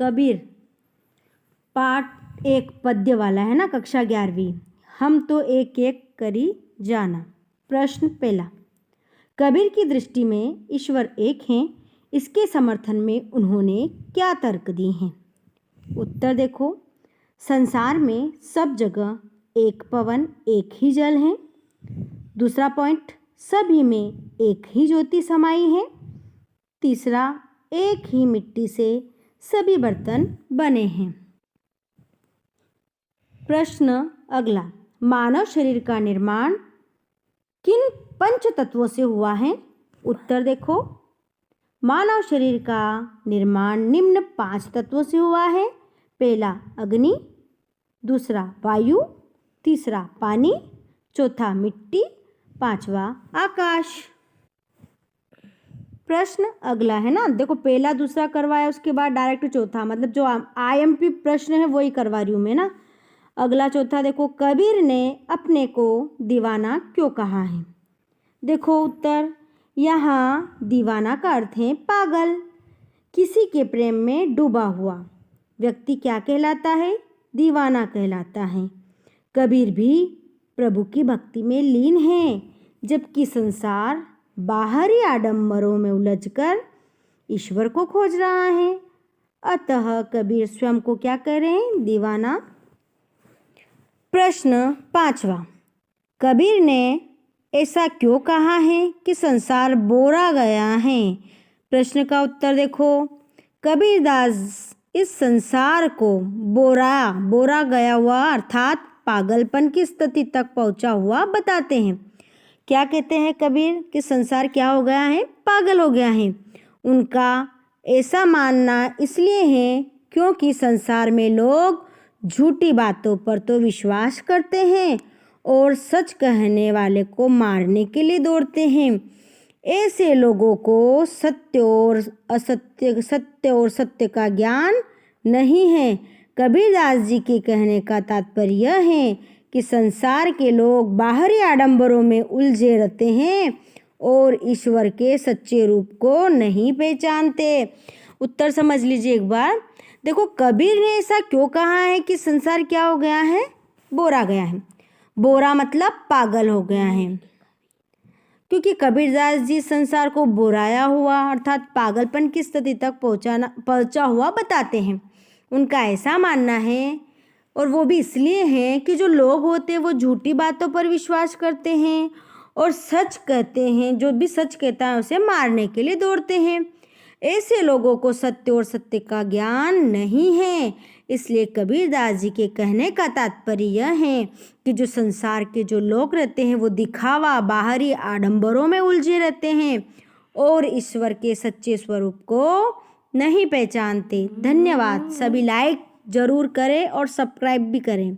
कबीर पाठ 1 पद्य वाला है ना, कक्षा 11वीं। हम तो एक एक करी जाना। प्रश्न पहला, कबीर की दृष्टि में ईश्वर एक हैं, इसके समर्थन में उन्होंने क्या तर्क दिए हैं? उत्तर देखो, संसार में सब जगह एक पवन एक ही जल है। दूसरा पॉइंट, सभी में एक ही ज्योति समाई है। तीसरा, एक ही मिट्टी से सभी बर्तन बने हैं। प्रश्न अगला, मानव शरीर का निर्माण किन पंच तत्वों से हुआ है? उत्तर देखो, मानव शरीर का निर्माण निम्न 5 तत्वों से हुआ है। पहला अग्नि, दूसरा वायु, तीसरा पानी, चौथा मिट्टी, पांचवा आकाश। प्रश्न अगला है ना, देखो पहला दूसरा करवाया, उसके बाद डायरेक्ट चौथा, मतलब जो IMP प्रश्न है वही करवा रही हूँ मैं ना। अगला चौथा देखो, कबीर ने अपने को दीवाना क्यों कहा है? देखो उत्तर, यहाँ दीवाना का अर्थ है पागल। किसी के प्रेम में डूबा हुआ व्यक्ति क्या कहलाता है? दीवाना कहलाता है। कबीर भी प्रभु की भक्ति में लीन है, जबकि संसार बाहरी आडंबरों में उलझकर ईश्वर को खोज रहा है। अतः कबीर स्वयं को क्या कह रहे हैं? दीवाना। प्रश्न पांचवा, कबीर ने ऐसा क्यों कहा है कि संसार बोरा गया है? प्रश्न का उत्तर देखो, कबीरदास इस संसार को बोरा गया हुआ अर्थात पागलपन की स्थिति तक पहुंचा हुआ बताते हैं। क्या कहते हैं कबीर कि संसार क्या हो गया है? पागल हो गया है। उनका ऐसा मानना इसलिए है क्योंकि संसार में लोग झूठी बातों पर तो विश्वास करते हैं और सच कहने वाले को मारने के लिए दौड़ते हैं। ऐसे लोगों को सत्य और सत्य का ज्ञान नहीं है। कबीरदास जी के कहने का तात्पर्य यह है कि संसार के लोग बाहरी आडंबरों में उलझे रहते हैं और ईश्वर के सच्चे रूप को नहीं पहचानते। उत्तर समझ लीजिए एक बार। देखो, कबीर ने ऐसा क्यों कहा है कि संसार क्या हो गया है? बोरा गया है। बोरा मतलब पागल हो गया है, क्योंकि कबीरदास जी संसार को बोराया हुआ अर्थात पागलपन की स्थिति तक पहुंचा हुआ बताते हैं। उनका ऐसा मानना है, और वो भी इसलिए है कि जो लोग होते हैं वो झूठी बातों पर विश्वास करते हैं और सच कहते हैं, जो भी सच कहता है उसे मारने के लिए दौड़ते हैं। ऐसे लोगों को सत्य और सत्य का ज्ञान नहीं है। इसलिए कबीरदास जी के कहने का तात्पर्य यह है कि जो संसार के जो लोग रहते हैं वो दिखावा बाहरी आडंबरों में उलझे रहते हैं और ईश्वर के सच्चे स्वरूप को नहीं पहचानते। धन्यवाद। सभी लाइक जरूर करें और सब्सक्राइब भी करें।